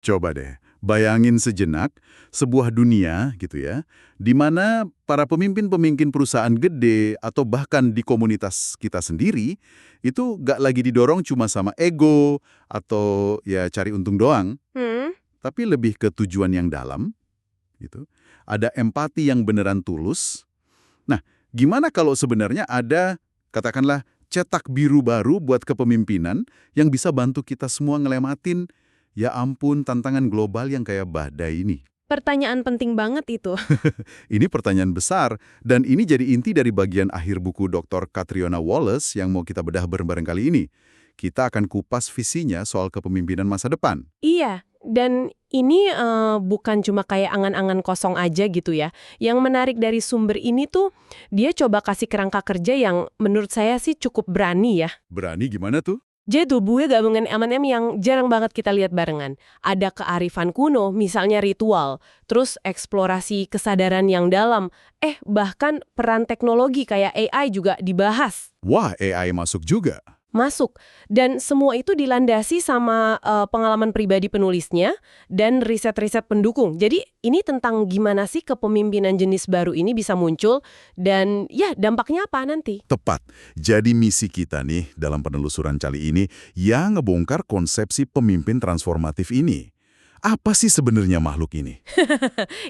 Coba deh, bayangin sejenak sebuah dunia gitu ya, di mana para pemimpin-pemimpin perusahaan gede atau bahkan di komunitas kita sendiri, itu nggak lagi didorong cuma sama ego atau ya cari untung doang, Hmm, tapi lebih ke tujuan yang dalam gitu. Ada empati yang beneran tulus. Nah, gimana kalau sebenarnya ada, katakanlah, cetak biru baru buat kepemimpinan yang bisa bantu kita semua ngelematin, ya ampun, tantangan global yang kayak badai ini. pertanyaan penting banget itu. Ini pertanyaan besar, dan ini jadi inti dari bagian akhir buku Dr. Catriona Wallace yang mau kita bedah bareng-bareng kali ini. Kita akan kupas visinya soal kepemimpinan masa depan. Iya, dan ini bukan cuma kayak angan-angan kosong aja gitu ya. Yang menarik dari sumber ini tuh, dia coba kasih kerangka kerja yang menurut saya sih cukup berani ya. Berani gimana tuh? Jadi tubuhnya gabungan M&M yang jarang banget kita lihat barengan. Ada kearifan kuno, misalnya ritual, terus eksplorasi kesadaran yang dalam, bahkan peran teknologi kayak AI juga dibahas. Wah, AI masuk juga. Masuk. Dan semua itu dilandasi sama pengalaman pribadi penulisnya dan riset-riset pendukung. Jadi ini tentang gimana sih kepemimpinan jenis baru ini bisa muncul dan ya dampaknya apa nanti. Tepat. Jadi misi kita nih dalam penelusuran kali ini yang ngebongkar konsepsi pemimpin transformatif ini. Apa sih sebenarnya makhluk ini?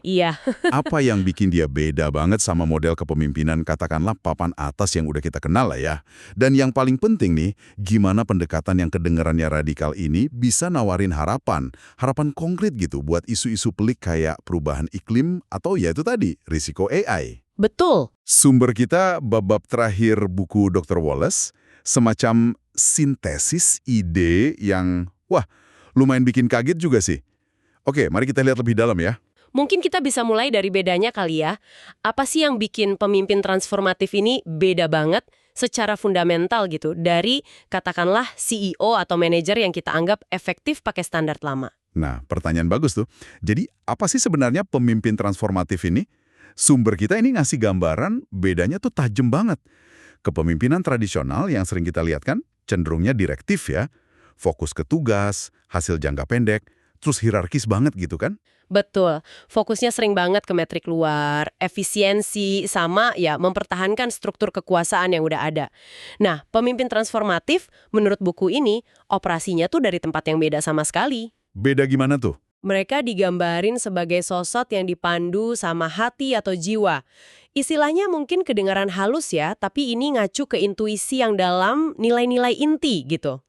Iya, Apa yang bikin dia beda banget sama model kepemimpinan katakanlah papan atas yang udah kita kenal lah ya. Dan yang paling penting nih, gimana pendekatan yang kedengarannya radikal ini bisa nawarin harapan. Harapan konkret gitu buat isu-isu pelik kayak perubahan iklim atau ya itu tadi, risiko AI. betul. Sumber kita bab-bab terakhir buku Dr. Wallace, semacam sintesis ide yang, wah, lumayan bikin kaget juga sih. Oke, mari kita lihat lebih dalam ya. Mungkin kita bisa mulai dari bedanya kali ya. Apa sih yang bikin pemimpin transformatif ini beda banget secara fundamental gitu dari katakanlah CEO atau manajer yang kita anggap efektif pakai standar lama. Nah, pertanyaan bagus tuh. Jadi, apa sih sebenarnya pemimpin transformatif ini? Sumber kita ini ngasih gambaran bedanya tuh tajam banget. Kepemimpinan tradisional yang sering kita lihat kan cenderungnya direktif ya. Fokus ke tugas, hasil jangka pendek, terus hierarkis banget gitu kan? Betul, fokusnya sering banget ke metrik luar, efisiensi, sama ya mempertahankan struktur kekuasaan yang udah ada. Nah, pemimpin transformatif, menurut buku ini, operasinya tuh dari tempat yang beda sama sekali. Beda gimana tuh? Mereka digambarin sebagai sosok yang dipandu sama hati atau jiwa. Istilahnya mungkin kedengaran halus ya, tapi ini ngacu ke intuisi yang dalam nilai-nilai inti gitu.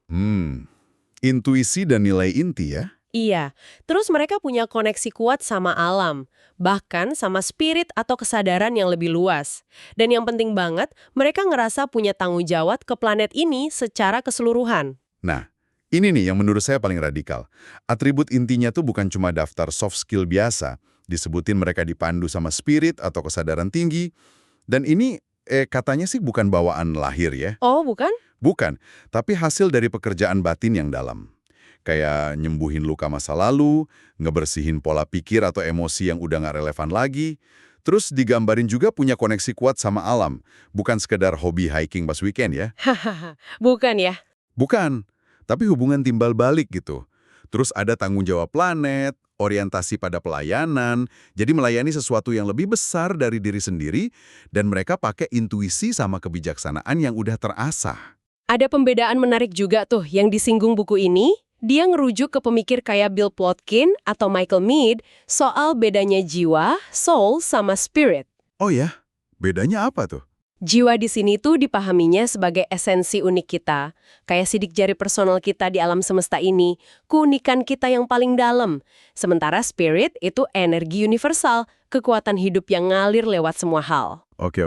Intuisi dan nilai inti ya? Iya, terus mereka punya koneksi kuat sama alam, bahkan sama spirit atau kesadaran yang lebih luas. Dan yang penting banget, mereka ngerasa punya tanggung jawab ke planet ini secara keseluruhan. Nah, ini nih yang menurut saya paling radikal. Atribut intinya tuh bukan cuma daftar soft skill biasa, disebutin mereka dipandu sama spirit atau kesadaran tinggi, dan ini katanya sih bukan bawaan lahir ya. Oh, bukan? Bukan, tapi hasil dari pekerjaan batin yang dalam. Kayak nyembuhin luka masa lalu, ngebersihin pola pikir atau emosi yang udah nggak relevan lagi, terus digambarin juga punya koneksi kuat sama alam, bukan sekedar hobi hiking pas weekend ya. Hahaha, bukan ya? Bukan, tapi hubungan timbal balik gitu. Terus ada tanggung jawab planet, orientasi pada pelayanan, jadi melayani sesuatu yang lebih besar dari diri sendiri, dan mereka pakai intuisi sama kebijaksanaan yang udah terasah. Ada pembedaan menarik juga tuh yang disinggung buku ini. Dia ngerujuk ke pemikir kayak Bill Plotkin atau Michael Mead soal bedanya jiwa, soul, sama spirit. Oh ya, bedanya apa tuh? Jiwa di sini tuh dipahaminya sebagai esensi unik kita, kayak sidik jari personal kita di alam semesta ini, keunikan kita yang paling dalam. Sementara spirit itu energi universal, kekuatan hidup yang ngalir lewat semua hal. Oke.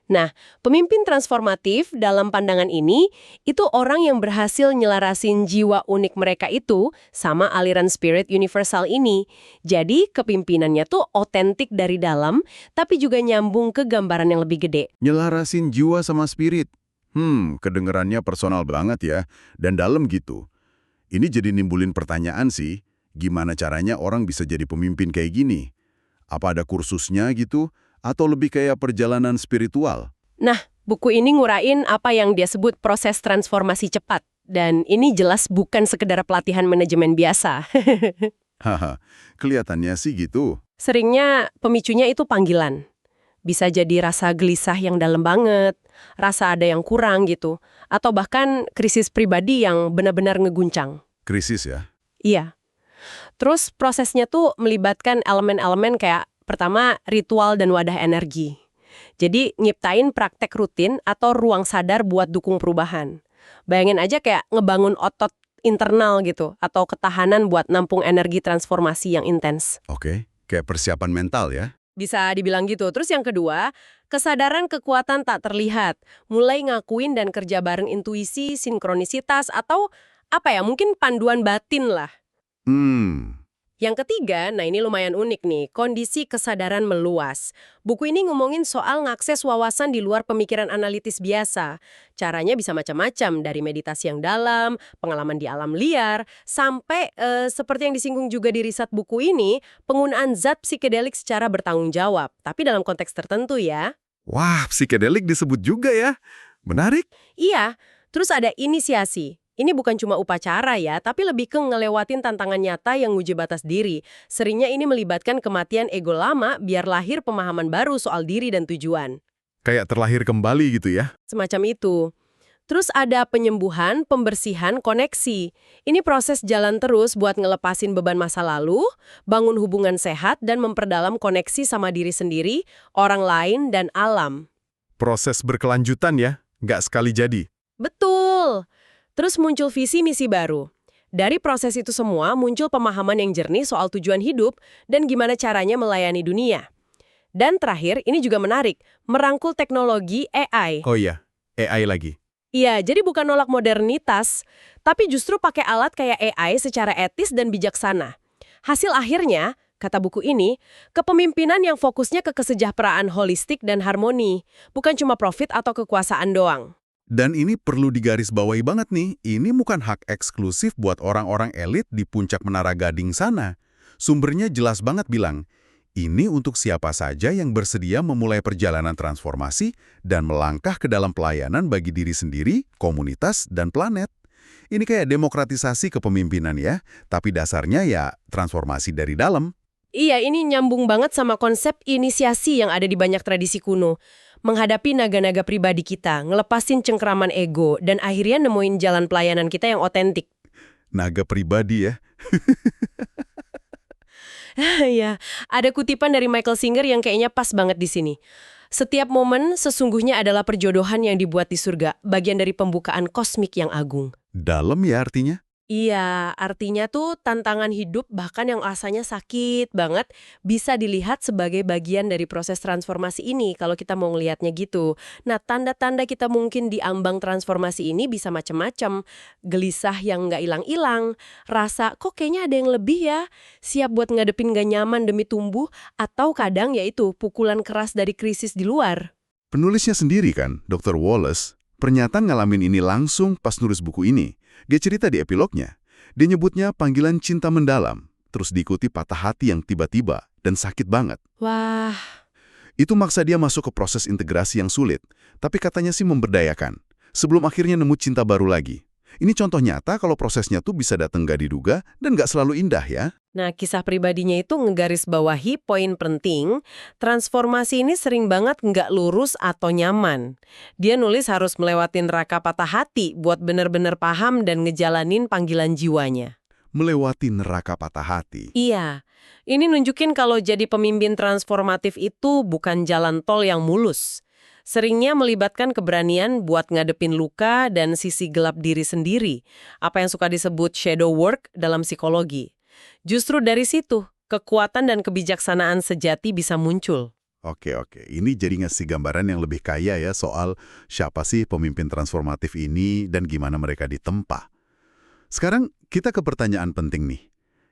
Nah, pemimpin transformatif dalam pandangan ini, itu orang yang berhasil nyelarasin jiwa unik mereka itu sama aliran spirit universal ini. Jadi, kepimpinannya tuh otentik dari dalam, tapi juga nyambung ke gambaran yang lebih gede. Nyelarasin jiwa sama spirit. Kedengerannya personal banget ya, dan dalam gitu. Ini jadi nimbulin pertanyaan sih, gimana caranya orang bisa jadi pemimpin kayak gini? Apa ada kursusnya gitu? Atau lebih kayak perjalanan spiritual? Nah, buku ini ngurain apa yang dia sebut proses transformasi cepat. Dan ini jelas bukan sekedar pelatihan manajemen biasa. Haha, kelihatannya sih gitu. Seringnya pemicunya itu panggilan. Bisa jadi rasa gelisah yang dalam banget, rasa ada yang kurang gitu, atau bahkan krisis pribadi yang benar-benar ngeguncang. Krisis ya? Iya. Terus prosesnya tuh melibatkan elemen-elemen kayak pertama ritual dan wadah energi. Jadi nyiptain praktek rutin atau ruang sadar buat dukung perubahan. Bayangin aja kayak ngebangun otot internal gitu, atau ketahanan buat nampung energi transformasi yang intens. Oke, kayak persiapan mental ya? Bisa dibilang gitu. Terus yang kedua, kesadaran kekuatan tak terlihat. Mulai ngakuin dan kerja bareng intuisi, sinkronisitas, atau apa ya, mungkin panduan batin lah. Hmm, Yang ketiga, nah ini lumayan unik nih, kondisi kesadaran meluas. Buku ini ngomongin soal ngakses wawasan di luar pemikiran analitis biasa. Caranya bisa macam-macam, dari meditasi yang dalam, pengalaman di alam liar, sampai seperti yang disinggung juga di riset buku ini, penggunaan zat psikedelik secara bertanggung jawab. Tapi dalam konteks tertentu ya. wah, psikedelik disebut juga ya. Menarik. Iya, terus ada inisiasi. Ini bukan cuma upacara ya, tapi lebih ke ngelewatin tantangan nyata yang nguji batas diri. Seringnya ini melibatkan kematian ego lama biar lahir pemahaman baru soal diri dan tujuan. Kayak terlahir kembali gitu ya. Semacam itu. Terus ada penyembuhan, pembersihan, koneksi. Ini proses jalan terus buat ngelepasin beban masa lalu, bangun hubungan sehat, dan memperdalam koneksi sama diri sendiri, orang lain, dan alam. Proses berkelanjutan ya, nggak sekali jadi. Betul! Terus muncul visi misi baru. Dari proses itu semua muncul pemahaman yang jernih soal tujuan hidup dan gimana caranya melayani dunia. Dan terakhir, ini juga menarik, merangkul teknologi AI. Oh iya, AI lagi. Iya, jadi bukan nolak modernitas, tapi justru pakai alat kayak AI secara etis dan bijaksana. Hasil akhirnya, kata buku ini, kepemimpinan yang fokusnya ke kesejahteraan holistik dan harmoni, bukan cuma profit atau kekuasaan doang. Dan ini perlu digarisbawahi banget nih, ini bukan hak eksklusif buat orang-orang elit di puncak Menara Gading sana. Sumbernya jelas banget bilang, ini untuk siapa saja yang bersedia memulai perjalanan transformasi dan melangkah ke dalam pelayanan bagi diri sendiri, komunitas, dan planet. Ini kayak demokratisasi kepemimpinan ya, tapi dasarnya ya transformasi dari dalam. Iya, ini nyambung banget sama konsep inisiasi yang ada di banyak tradisi kuno. Menghadapi naga-naga pribadi kita, ngelepasin cengkeraman ego, dan akhirnya nemuin jalan pelayanan kita yang otentik. Naga pribadi ya. Ya, ada kutipan dari Michael Singer yang kayaknya pas banget di sini. Setiap momen sesungguhnya adalah perjodohan yang dibuat di surga, bagian dari pembukaan kosmik yang agung. Dalam ya artinya? Iya, artinya tuh tantangan hidup bahkan yang asalnya sakit banget bisa dilihat sebagai bagian dari proses transformasi ini kalau kita mau ngelihatnya gitu. Nah, tanda-tanda kita mungkin di ambang transformasi ini bisa macam-macam. Gelisah yang nggak hilang-hilang, rasa kok kayaknya ada yang lebih ya, siap buat ngadepin gak nyaman demi tumbuh, atau kadang yaitu pukulan keras dari krisis di luar. Penulisnya sendiri kan, Dr. Wallace, pernyataan ngalamin ini langsung pas nulis buku ini. Dia cerita di epilognya. Dia nyebutnya panggilan cinta mendalam, terus diikuti patah hati yang tiba-tiba dan sakit banget. Wah, Itu maksa dia masuk ke proses integrasi yang sulit, tapi katanya sih memberdayakan. Sebelum akhirnya nemu cinta baru lagi. Ini contoh nyata kalau prosesnya tuh bisa datang gak diduga dan gak selalu indah ya. nah, kisah pribadinya itu ngegarisbawahi poin penting, transformasi ini sering banget nggak lurus atau nyaman. Dia nulis harus melewatin neraka patah hati buat bener-bener paham dan ngejalanin panggilan jiwanya. Melewati neraka patah hati. Iya, ini nunjukin kalau jadi pemimpin transformatif itu bukan jalan tol yang mulus. Seringnya melibatkan keberanian buat ngadepin luka dan sisi gelap diri sendiri, apa yang suka disebut shadow work dalam psikologi. Justru dari situ, kekuatan dan kebijaksanaan sejati bisa muncul. Oke. Ini jadi ngasih gambaran yang lebih kaya ya soal siapa sih pemimpin transformatif ini dan gimana mereka ditempa. Sekarang kita ke pertanyaan penting nih.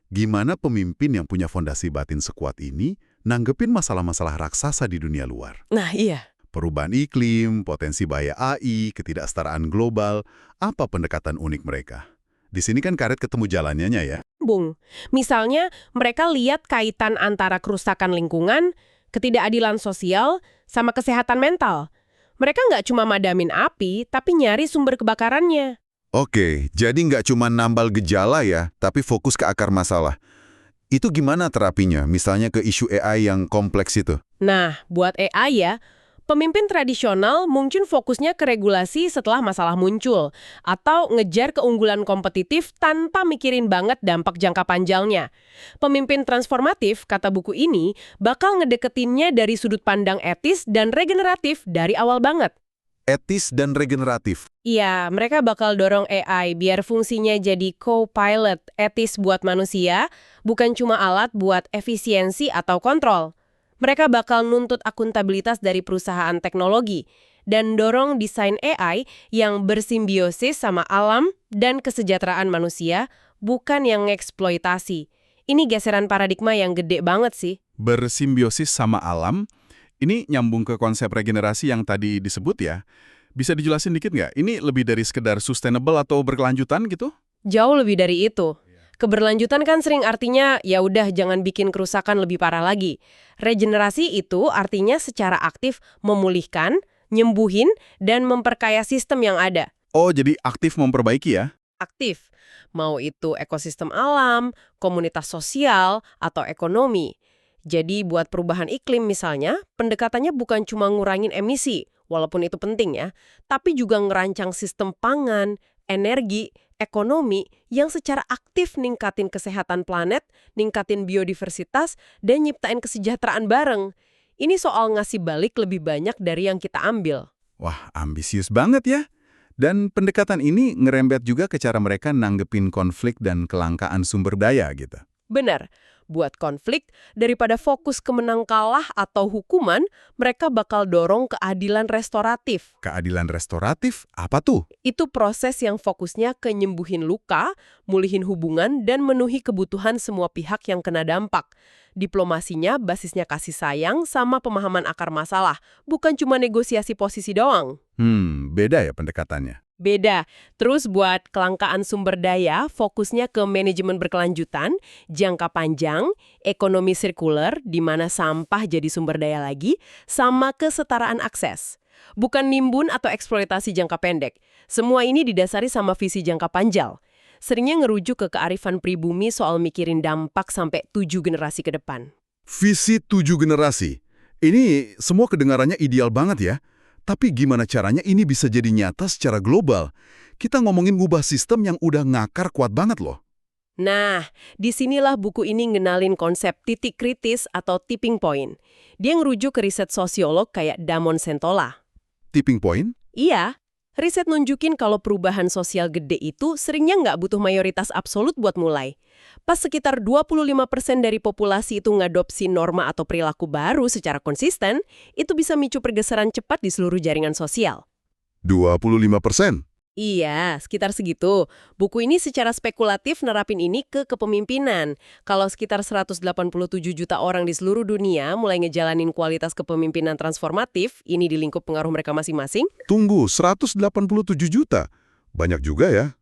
Gimana pemimpin yang punya fondasi batin sekuat ini nanggepin masalah-masalah raksasa di dunia luar? Nah iya, Perubahan iklim, potensi bahaya AI, ketidaksetaraan global, apa pendekatan unik mereka? Di sini kan karet ketemu jalannya ya. Bung. Misalnya, mereka lihat kaitan antara kerusakan lingkungan, ketidakadilan sosial, sama kesehatan mental. Mereka nggak cuma madamin api, tapi nyari sumber kebakarannya. Oke, jadi nggak cuma nambal gejala ya, tapi fokus ke akar masalah. Itu gimana terapinya? Misalnya ke isu AI yang kompleks itu. Nah, buat AI ya, pemimpin tradisional mungkin fokusnya ke regulasi setelah masalah muncul, atau ngejar keunggulan kompetitif tanpa mikirin banget dampak jangka panjangnya. Pemimpin transformatif, kata buku ini, bakal ngedeketinnya dari sudut pandang etis dan regeneratif dari awal banget. Etis dan regeneratif. Iya, mereka bakal dorong AI biar fungsinya jadi co-pilot etis buat manusia, bukan cuma alat buat efisiensi atau kontrol. Mereka bakal nuntut akuntabilitas dari perusahaan teknologi dan dorong desain AI yang bersimbiosis sama alam dan kesejahteraan manusia, bukan yang ngeksploitasi. Ini geseran paradigma yang gede banget sih. Bersimbiosis sama alam, ini nyambung ke konsep regenerasi yang tadi disebut ya. Bisa dijelasin dikit nggak? Ini lebih dari sekedar sustainable atau berkelanjutan gitu? Jauh lebih dari itu. Keberlanjutan kan sering artinya ya udah jangan bikin kerusakan lebih parah lagi. Regenerasi itu artinya secara aktif memulihkan, nyembuhin, dan memperkaya sistem yang ada. Oh, jadi aktif memperbaiki ya? Aktif, mau itu ekosistem alam, komunitas sosial, atau ekonomi. Jadi buat perubahan iklim misalnya, pendekatannya bukan cuma ngurangin emisi, walaupun itu penting ya, tapi juga ngerancang sistem pangan, energi, ekonomi yang secara aktif ningkatin kesehatan planet, ningkatin biodiversitas, dan nyiptain kesejahteraan bareng. Ini soal ngasih balik lebih banyak dari yang kita ambil. Wah, ambisius banget ya. Dan pendekatan ini ngerembet juga ke cara mereka nanggepin konflik dan kelangkaan sumber daya gitu. Benar, buat konflik, daripada fokus ke menang kalah atau hukuman, mereka bakal dorong keadilan restoratif. Keadilan restoratif, apa tuh? Itu proses yang fokusnya ke nyembuhin luka, mulihin hubungan, dan menuhi kebutuhan semua pihak yang kena dampak. Diplomasinya basisnya kasih sayang sama pemahaman akar masalah, bukan cuma negosiasi posisi doang. Beda ya pendekatannya. Beda. Terus buat kelangkaan sumber daya, fokusnya ke manajemen berkelanjutan, jangka panjang, ekonomi sirkuler, di mana sampah jadi sumber daya lagi, sama kesetaraan akses. Bukan nimbun atau eksploitasi jangka pendek. Semua ini didasari sama visi jangka panjang. Seringnya ngerujuk ke kearifan pribumi soal mikirin dampak sampai 7 generasi ke depan. Visi 7 generasi. Ini semua kedengarannya ideal banget ya. Tapi gimana caranya ini bisa jadi nyata secara global? Kita ngomongin ngubah sistem yang udah ngakar kuat banget loh. Nah, disinilah buku ini ngenalin konsep titik kritis atau tipping point. Dia ngerujuk ke riset sosiolog kayak Damon Centola. Tipping point? Iya, riset nunjukin kalau perubahan sosial gede itu seringnya nggak butuh mayoritas absolut buat mulai. Pas sekitar 25% dari populasi itu ngadopsi norma atau perilaku baru secara konsisten, itu bisa micu pergeseran cepat di seluruh jaringan sosial. 25%? Iya, sekitar segitu. Buku ini secara spekulatif nerapin ini ke kepemimpinan. Kalau sekitar 187 juta orang di seluruh dunia mulai ngejalanin kualitas kepemimpinan transformatif, ini di lingkup pengaruh mereka masing-masing. Tunggu, 187 juta? Banyak juga ya.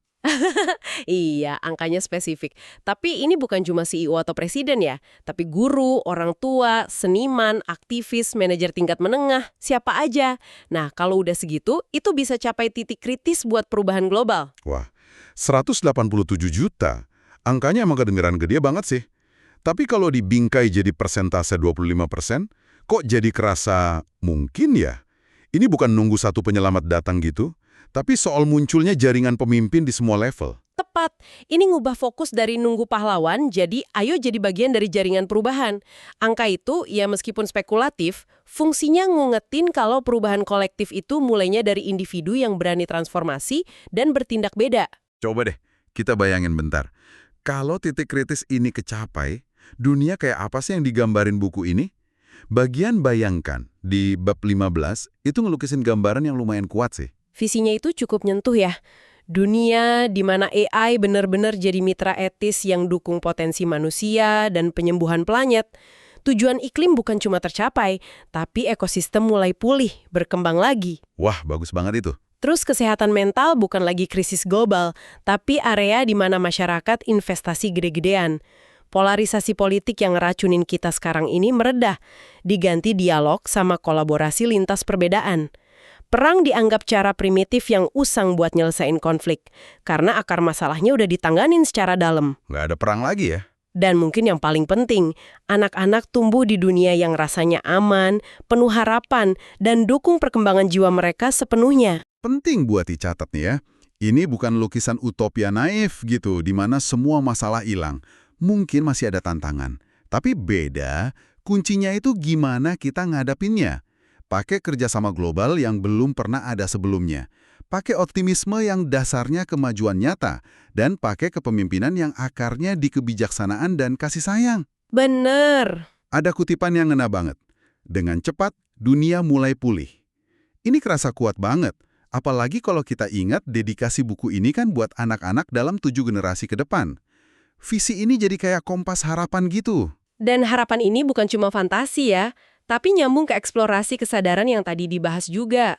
Iya, angkanya spesifik. Tapi ini bukan cuma CEO atau presiden ya, tapi guru, orang tua, seniman, aktivis, manajer tingkat menengah, siapa aja. Nah, kalau udah segitu, itu bisa capai titik kritis buat perubahan global. Wah, 187 juta. Angkanya emang kedengeran gede banget sih. Tapi kalau dibingkai jadi persentase 25%, kok jadi kerasa mungkin ya? Ini bukan nunggu satu penyelamat datang gitu, tapi soal munculnya jaringan pemimpin di semua level. Tepat, ini ngubah fokus dari nunggu pahlawan, jadi ayo jadi bagian dari jaringan perubahan. Angka itu, ya meskipun spekulatif, fungsinya ngungetin kalau perubahan kolektif itu mulainya dari individu yang berani transformasi dan bertindak beda. Coba deh, kita bayangin bentar. Kalau titik kritis ini kecapai, dunia kayak apa sih yang digambarin buku ini? Bagian bayangkan, di bab 15, itu ngelukisin gambaran yang lumayan kuat sih. Visinya itu cukup nyentuh ya. Dunia di mana AI benar-benar jadi mitra etis yang dukung potensi manusia dan penyembuhan planet. Tujuan iklim bukan cuma tercapai, tapi ekosistem mulai pulih, berkembang lagi. Wah, bagus banget itu. Terus kesehatan mental bukan lagi krisis global, tapi area di mana masyarakat investasi gede-gedean. Polarisasi politik yang ngeracunin kita sekarang ini meredah, diganti dialog sama kolaborasi lintas perbedaan. Perang dianggap cara primitif yang usang buat nyelesain konflik, karena akar masalahnya udah ditangganin secara dalam. Nggak ada perang lagi ya? Dan mungkin yang paling penting, anak-anak tumbuh di dunia yang rasanya aman, penuh harapan, dan dukung perkembangan jiwa mereka sepenuhnya. Penting buat dicatat nih ya. Ini bukan lukisan utopia naif gitu, di mana semua masalah hilang. Mungkin masih ada tantangan. Tapi beda, kuncinya itu gimana kita ngadapinnya. Pakai kerjasama global yang belum pernah ada sebelumnya. Pakai optimisme yang dasarnya kemajuan nyata. Dan pakai kepemimpinan yang akarnya di kebijaksanaan dan kasih sayang. Bener. Ada kutipan yang ngena banget. Dengan cepat, dunia mulai pulih. Ini kerasa kuat banget. Apalagi kalau kita ingat dedikasi buku ini kan buat anak-anak dalam 7 generasi ke depan. Visi ini jadi kayak kompas harapan gitu. Dan harapan ini bukan cuma fantasi ya, tapi nyambung ke eksplorasi kesadaran yang tadi dibahas juga.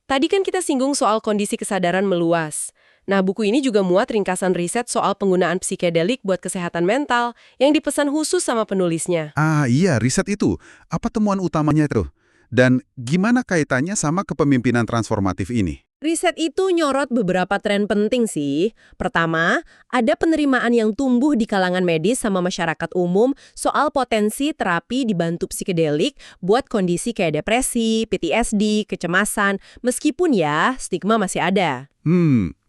Tadi kan kita singgung soal kondisi kesadaran meluas. Nah, buku ini juga muat ringkasan riset soal penggunaan psikedelik buat kesehatan mental yang dipesan khusus sama penulisnya. Ah iya, riset itu. Apa temuan utamanya tuh? Dan gimana kaitannya sama kepemimpinan transformatif ini? Riset itu nyorot beberapa tren penting sih. Pertama, ada penerimaan yang tumbuh di kalangan medis sama masyarakat umum soal potensi terapi dibantu psikedelik buat kondisi kayak depresi, PTSD, kecemasan, meskipun ya stigma masih ada.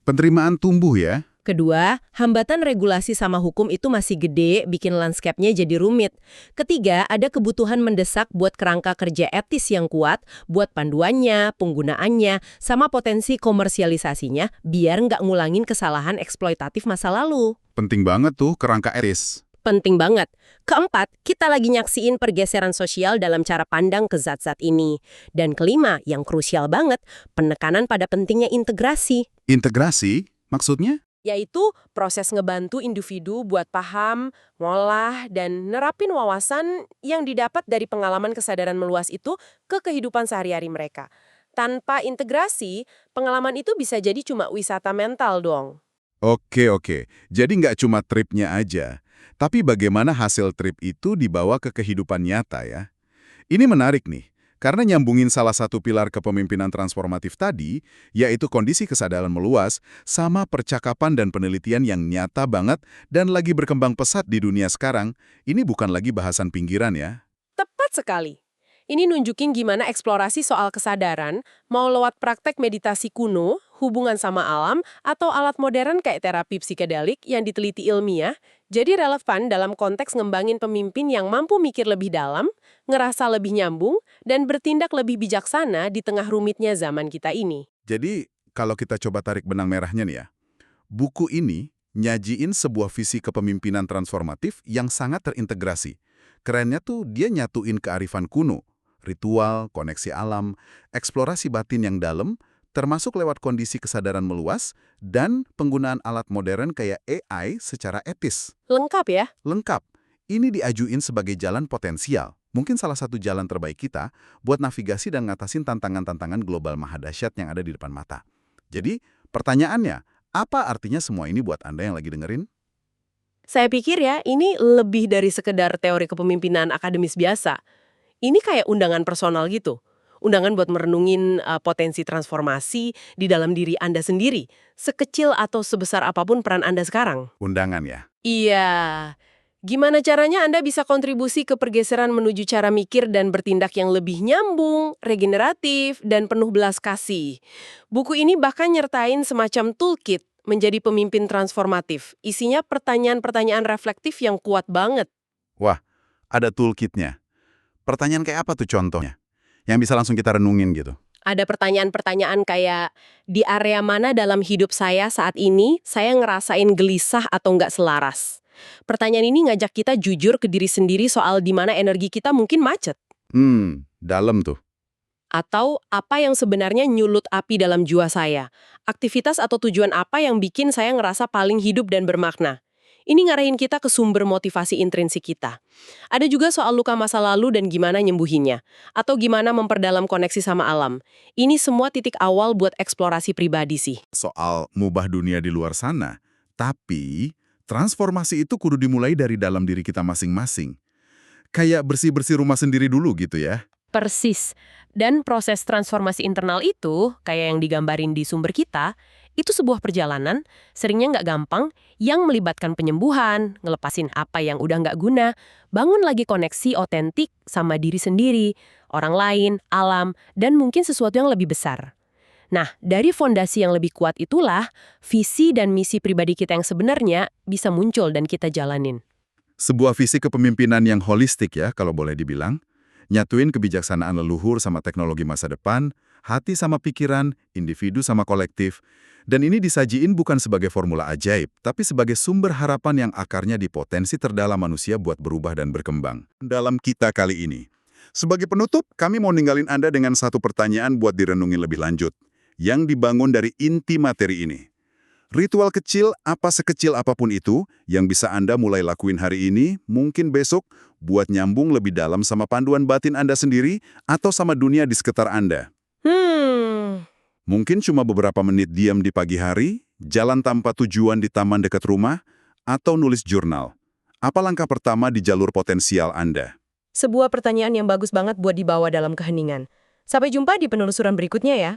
Penerimaan tumbuh ya? Kedua, hambatan regulasi sama hukum itu masih gede, bikin landscape-nya jadi rumit. Ketiga, ada kebutuhan mendesak buat kerangka kerja etis yang kuat, buat panduannya, penggunaannya, sama potensi komersialisasinya, biar nggak ngulangin kesalahan eksploitatif masa lalu. Penting banget tuh kerangka etis. Penting banget. Keempat, kita lagi nyaksiin pergeseran sosial dalam cara pandang ke zat-zat ini. Dan kelima, yang krusial banget, penekanan pada pentingnya integrasi. Integrasi? Maksudnya? Yaitu proses ngebantu individu buat paham, ngolah, dan nerapin wawasan yang didapat dari pengalaman kesadaran meluas itu ke kehidupan sehari-hari mereka. Tanpa integrasi, pengalaman itu bisa jadi cuma wisata mental dong. Oke. Jadi nggak cuma tripnya aja. Tapi bagaimana hasil trip itu dibawa ke kehidupan nyata ya? Ini menarik nih. Karena nyambungin salah satu pilar kepemimpinan transformatif tadi, yaitu kondisi kesadaran meluas, sama percakapan dan penelitian yang nyata banget dan lagi berkembang pesat di dunia sekarang, ini bukan lagi bahasan pinggiran ya. Tepat sekali. Ini nunjukin gimana eksplorasi soal kesadaran, mau lewat praktek meditasi kuno, hubungan sama alam, atau alat modern kayak terapi psikedelik yang diteliti ilmiah, jadi relevan dalam konteks ngembangin pemimpin yang mampu mikir lebih dalam, ngerasa lebih nyambung, dan bertindak lebih bijaksana di tengah rumitnya zaman kita ini. Jadi, kalau kita coba tarik benang merahnya nih ya, buku ini nyajiin sebuah visi kepemimpinan transformatif yang sangat terintegrasi. Kerennya tuh dia nyatuin kearifan kuno, ritual, koneksi alam, eksplorasi batin yang dalam, termasuk lewat kondisi kesadaran meluas, dan penggunaan alat modern kayak AI secara etis. Lengkap ya? Lengkap. Ini diajuin sebagai jalan potensial. Mungkin salah satu jalan terbaik kita buat navigasi dan ngatasin tantangan-tantangan global mahadahsyat yang ada di depan mata. Jadi, pertanyaannya, apa artinya semua ini buat Anda yang lagi dengerin? Saya pikir ya, ini lebih dari sekedar teori kepemimpinan akademis biasa. Ini kayak undangan personal gitu. Undangan buat merenungin potensi transformasi di dalam diri Anda sendiri. Sekecil atau sebesar apapun peran Anda sekarang. Undangan ya? Iya. Gimana caranya Anda bisa kontribusi ke pergeseran menuju cara mikir dan bertindak yang lebih nyambung, regeneratif, dan penuh belas kasih. Buku ini bahkan nyertain semacam toolkit menjadi pemimpin transformatif. Isinya pertanyaan-pertanyaan reflektif yang kuat banget. Wah, ada toolkitnya. Pertanyaan kayak apa tuh contohnya? Yang bisa langsung kita renungin gitu. Ada pertanyaan-pertanyaan kayak, di area mana dalam hidup saya saat ini, saya ngerasain gelisah atau nggak selaras? Pertanyaan ini ngajak kita jujur ke diri sendiri soal di mana energi kita mungkin macet. Dalam tuh. Atau apa yang sebenarnya nyulut api dalam jiwa saya? Aktivitas atau tujuan apa yang bikin saya ngerasa paling hidup dan bermakna? Ini ngarahin kita ke sumber motivasi intrinsik kita. Ada juga soal luka masa lalu dan gimana nyembuhinnya. Atau gimana memperdalam koneksi sama alam. Ini semua titik awal buat eksplorasi pribadi sih. Soal mubah dunia di luar sana. Tapi, transformasi itu kudu dimulai dari dalam diri kita masing-masing. Kayak bersih-bersih rumah sendiri dulu gitu ya. Persis. Dan proses transformasi internal itu, kayak yang digambarin di sumber kita, Itu sebuah perjalanan, seringnya nggak gampang, yang melibatkan penyembuhan, ngelepasin apa yang udah nggak guna, bangun lagi koneksi otentik sama diri sendiri, orang lain, alam, dan mungkin sesuatu yang lebih besar. Nah, dari fondasi yang lebih kuat itulah, visi dan misi pribadi kita yang sebenarnya bisa muncul dan kita jalanin. Sebuah visi kepemimpinan yang holistik ya, kalau boleh dibilang. Nyatuin kebijaksanaan leluhur sama teknologi masa depan, hati sama pikiran, individu sama kolektif. Dan ini disajiin bukan sebagai formula ajaib, tapi sebagai sumber harapan yang akarnya di potensi terdalam manusia buat berubah dan berkembang. Dalam kita kali ini. Sebagai penutup, kami mau ninggalin Anda dengan satu pertanyaan buat direnungi lebih lanjut, yang dibangun dari inti materi ini. Ritual kecil, apa sekecil apapun itu, yang bisa Anda mulai lakuin hari ini, mungkin besok, buat nyambung lebih dalam sama panduan batin Anda sendiri, atau sama dunia di sekitar Anda. Mungkin cuma beberapa menit diam di pagi hari, jalan tanpa tujuan di taman dekat rumah, atau nulis jurnal. Apa langkah pertama di jalur potensial Anda? Sebuah pertanyaan yang bagus banget buat dibawa dalam keheningan. Sampai jumpa di penelusuran berikutnya ya.